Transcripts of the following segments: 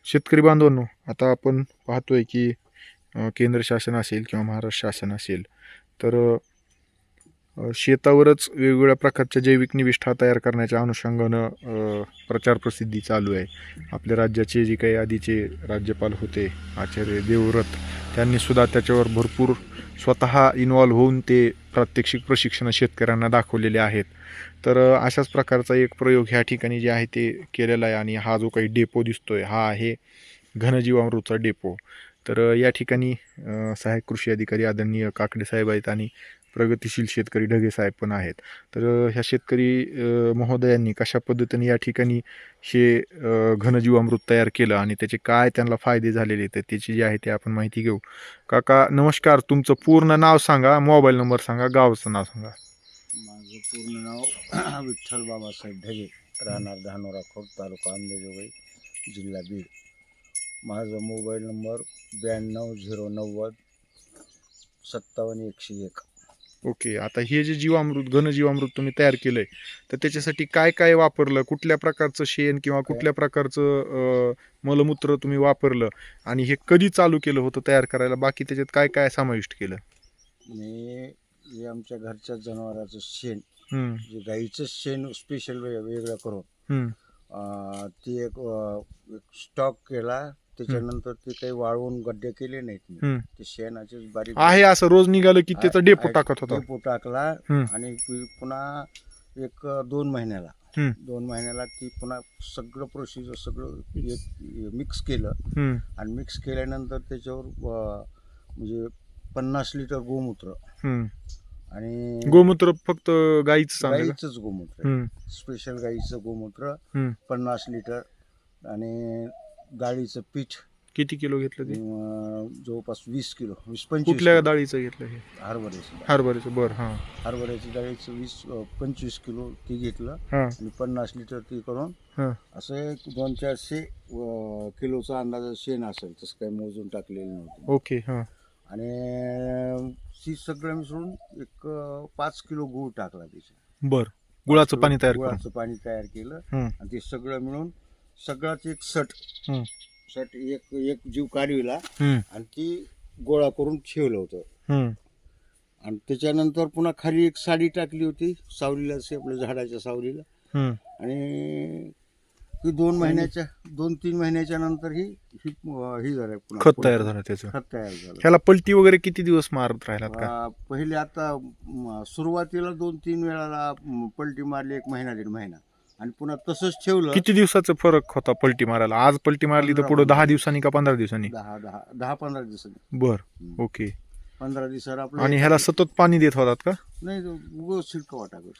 शेतकरी बांधवांनो, आता आपण पाहतोय की केंद्र शासन असेल किंवा महाराष्ट्र शासन असेल तर शेतावरच वेगवेगळ्या प्रकारच्या जैविक निविष्ठा तयार करण्याच्या अनुषंगानं प्रचार प्रसिद्धी चालू आहे. आपल्या राज्याचे जे काही आधीचे राज्यपाल होते आचार्य देवव्रत, त्यांनी सुद्धा त्याच्यावर भरपूर स्वतः इन्व्हॉल्व्ह होऊन ते प्रात्यक्षिक प्रशिक्षण शेतकऱ्यांना दाखवलेले आहेत. तर अशाच प्रकारचा एक प्रयोग ह्या ठिकाणी जे आहे ते केलेला आहे आणि हा जो काही डेपो दिसतोय हा आहे घनजीवामृतचा डेपो. तर या ठिकाणी सहाय्यक कृषी अधिकारी आदरणीय काकडे साहेब आहेत आणि प्रगतिशील शेतकरी ढगे साहेब पण आहेत. तर ह्या शेतकरी महोदयांनी कशा पद्धतीने या ठिकाणी हे घनजीवामृत तयार केलं आणि त्याचे काय त्यांना फायदे झालेले तर त्याची जी आहे ते आपण माहिती घेऊ. काका नमस्कार, तुमचं पूर्ण नाव सांगा, मोबाईल नंबर सांगा, गावाचं नाव सांगा. माझं पूर्ण नाव विठ्ठल बाबासाहेब ढगे, राहणार धानोरा खुर्द, तालुका अंबेजोगाई, जिल्हा बीड. माझा मोबाईल नंबर 92 090 57 101. ओके, आता हे जे जीवामृत घनजीवामृत तुम्ही तयार केलंय तर त्याच्यासाठी काय काय वापरलं, कुठल्या प्रकारचं शेण किंवा कुठल्या प्रकारचं मलमूत्र तुम्ही वापरलं आणि हे कधी चालू केलं होतं तयार करायला, बाकी त्याच्यात काय काय समाविष्ट केलं? मी हे आमच्या घरच्या जनावराचं शेण, हम्म, जे गाईचं शेण स्पेशल वेगळं करून हम्म, ती एक स्टॉक केला. त्याच्यानंतर ते काही वाळवून गड्डे केले नाहीत मी. हम्म. ते शेणाचेच बारीक आहे असं रोज निघालं की त्याचा डेपो टाकत होता. डेपो टाकला हम्म, आणि पुन्हा एक 2 महिन्याला हम्म, 2 महिन्याला ती पुन्हा सगळं प्रोसिजर सगळं एक मिक्स केलं. हम्म, आणि मिक्स केल्यानंतर त्याच्यावर म्हणजे 50 लिटर गोमूत्र हम्म. आणि गोमूत्र फक्त गाईचं आणलं का? गाईचंच गोमूत्र, हम्म, स्पेशल गाईचं गोमूत्र हम्म. 50 लिटर आणि डाळीचं पीठ किती किलो घेतलं ते? जवळपास 20 किलो 20-25 कुठल्या किलो. डाळीचं घेतलं हे? हरभऱ्याचं हरभऱ्याचं, बरं. हां, हरभऱ्याची डाळीचं 25 किलो ते घेतलं हां, आणि 50 लिटर ते करून हां. असं एक 200-400 किलोचा अंदाज शेण असेल, तसं काही मोजून टाकलेलं नव्हतं. ओके. हां, आणि ती सगळं मिसळून एक 5 किलो गूळ टाकला त्याच्यात. बरं. गुळाचं पाणी तयार करून. गुळाचं पाणी तयार केलं हम्म, आणि ते सगळं मिळून सगळाच एक सट हम्म, एक जीव काढविला हम्म, आणि ती गोळा करून ठेवलं होतं. हम्म. आणि त्याच्यानंतर पुन्हा खाली एक साडी टाकली होती सावलीला, असे आपल्या झाडाच्या सावलीला. हम्म. आणि ही 2-3 महिन्याच्या नंतर ही झालं पुन्हा खत तयार झालं त्याचं. खत तयार झालं. ह्याला पलटी वगैरे किती दिवस मारत राहिलात का? पहिले आता सुरुवातीला 2-3 वेळाला पलटी मारली, 1 महिना 1.5 महिना, आणि पुन्हा तसंच ठेवलं. किती दिवसाचा फरक होता पलटी मारायला? आज पलटी मारली तर पुढे 10 दिवसांनी का 15 दिवसांनी? 10-15 दिवसांनी. बर. ओके. 15 दिवसाला आपलं. आणि ह्याला सतत पाणी देत होतात का? नाही, उगं शिडकावा टाकत.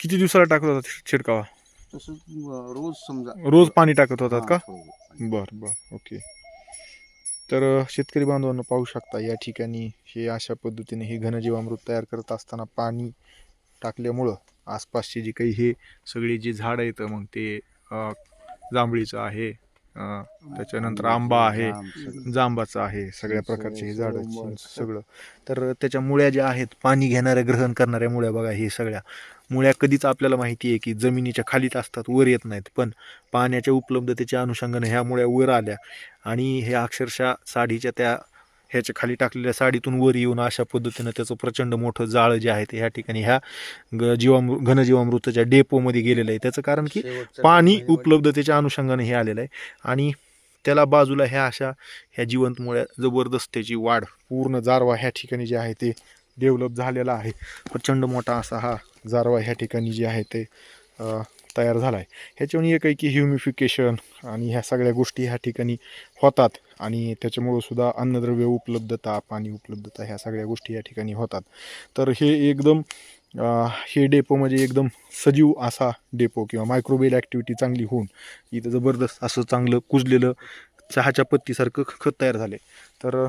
किती दिवसाला टाकत होतात छिडकावा? तसंच रोज समजा रोज पाणी टाकत होतात का? हो. बर बर. ओके. तर शेतकरी बांधवांनो पाहू शकता या ठिकाणी हे अशा पद्धतीने हे घनजीवामृत तयार करत असताना पाणी टाकल्यामुळं आसपासची जी काही हे सगळी जी झाडं आहेत मग ते जांभळीचं आहे, त्याच्यानंतर आंबा आहे, जांबाचं आहे, सगळ्या प्रकारचे हे झाडं सगळं. तर त्याच्या मुळ्या ज्या आहेत पाणी घेणाऱ्या ग्रहण करणाऱ्या मुळ्या बघा, हे सगळ्या मुळ्या कधीच आपल्याला माहिती आहे की जमिनीच्या खालीच असतात, वर येत नाहीत. पण पाण्याच्या उपलब्धतेच्या अनुषंगाने ह्या मुळ्या वर आल्या आणि हे अक्षरशः साडीच्या त्या ह्याच्या खाली टाकलेल्या साडीतून वर येऊन अशा पद्धतीनं त्याचं प्रचंड मोठं जाळं जे आहे ते ह्या ठिकाणी ह्या घनजीवामृताच्या डेपोमध्ये गेलेलं आहे. त्याचं कारण की पाणी उपलब्धतेच्या अनुषंगाने हे आलेलं आहे आणि त्याला बाजूला ह्या जिवंत मुळ्या जबरदस्त त्याची वाढ पूर्ण जारवा ह्या ठिकाणी जे आहे ते डेव्हलप झालेला आहे. प्रचंड मोठा असा हा जारवा ह्या ठिकाणी जे आहे ते तयार झाला आहे. ह्याच्यावर एक आहे की ह्युमिफिकेशन आणि ह्या सगळ्या गोष्टी ह्या ठिकाणी होतात आणि त्याच्यामुळं सुद्धा अन्नद्रव्य उपलब्धता, पाणी उपलब्धता ह्या सगळ्या गोष्टी या ठिकाणी होतात. तर हे एकदम हे डेपो म्हणजे एकदम सजीव असा डेपो किंवा मायक्रोबियल ॲक्टिव्हिटी चांगली होऊन इथं जबरदस्त असं चांगलं कुजलेलं चहाच्या पत्तीसारखं खत तयार झाले. तर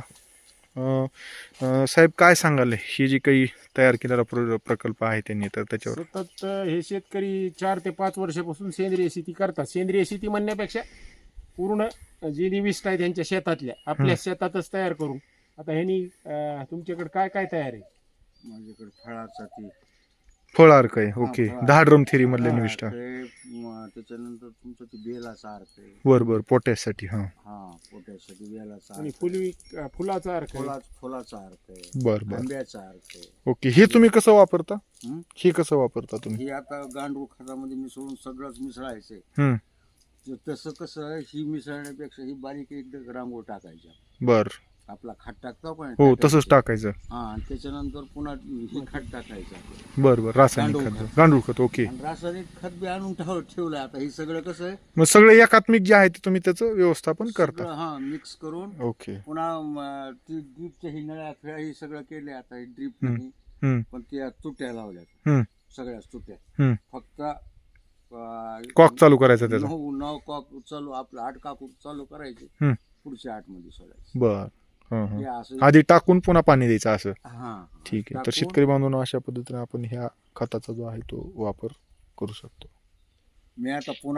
साहेब काय सांगाल हे जे काही तयार केलेला प्रकल्प आहे त्यांनी, तर त्याच्यावर सतत हे शेतकरी 4 ते 5 वर्षापासून सेंद्रिय शेती करतात. सेंद्रिय शेती म्हणण्यापेक्षा पूर्ण जी निविष्ट आहे त्यांच्या शेतातल्या आपल्या शेतातच तयार करून. आता ह्यांनी तुमच्याकडे काय काय तयार आहे? माझ्याकडे फळाचा ती फळ अर्क आहे. हा, ओके, फळ 10 ड्रम थेरी मधले हा, निविष्ठा. त्याच्यानंतर तुमचं ते बेलाचा अर्क आहे. बर पोटॅशसाठी. हा, हा, पोटॅशसाठी बेलाचा आणि अर्क आहे. फुलाचा अर्क आहे. फुलाचा अर्क आहे. बर आंब्याचा अर्क आहे. ओके. हे तुम्ही कसं वापरता? हं? हे कसं वापरता तुम्ही? हे आता गांडूळ खतामध्ये मिसळून सगळंच मिसळायचंय. हम्म. तसं कसं ही मिसळण्यापेक्षा ही बारीक एकदम रांगोळ टाकायच्या. बर. आपला खत टाकतो पण हो, तसंच टाकायचं. हा, आणि त्याच्यानंतर पुन्हा हे खत टाकायचं. बर रासायनिक गांडूळ खत, खत. गांडूळ खत. ओके. आणि रासायनिक खत बी आणून ठेवलं. आता हे सगळं कसं आहे, मग सगळे एकात्मिक जे आहे ते तुम्ही त्याचं व्यवस्थापन करता. सगळं हा मिक्स करून ओके. पुन्हा ती ड्रीपच्या ही नळ्या फिळ्या हे सगळं केले. आता हे ड्रीप हम्म. नाही, हम्म. पण त्या तुट्या लावल्यात. हम्म. सगळ्याच तुट्या. हम्म. फक्त कॉक चालू करायचा त्याचा. 9 कॉक चालू, आपलं 8 काकू चालू करायचे. हम्म. पुढच्या 8 मध्ये सोडायचे. बर. हं, हे हं. असं आधी टाकून पुन्हा पाणी द्यायचं असं. हा, ठीक आहे. तर टाकून शेतकरी बांधवांनो, अशा पद्धतीने आपण ह्या खताचा जो आहे तो वापर करू शकतो. मी आता पुन्हा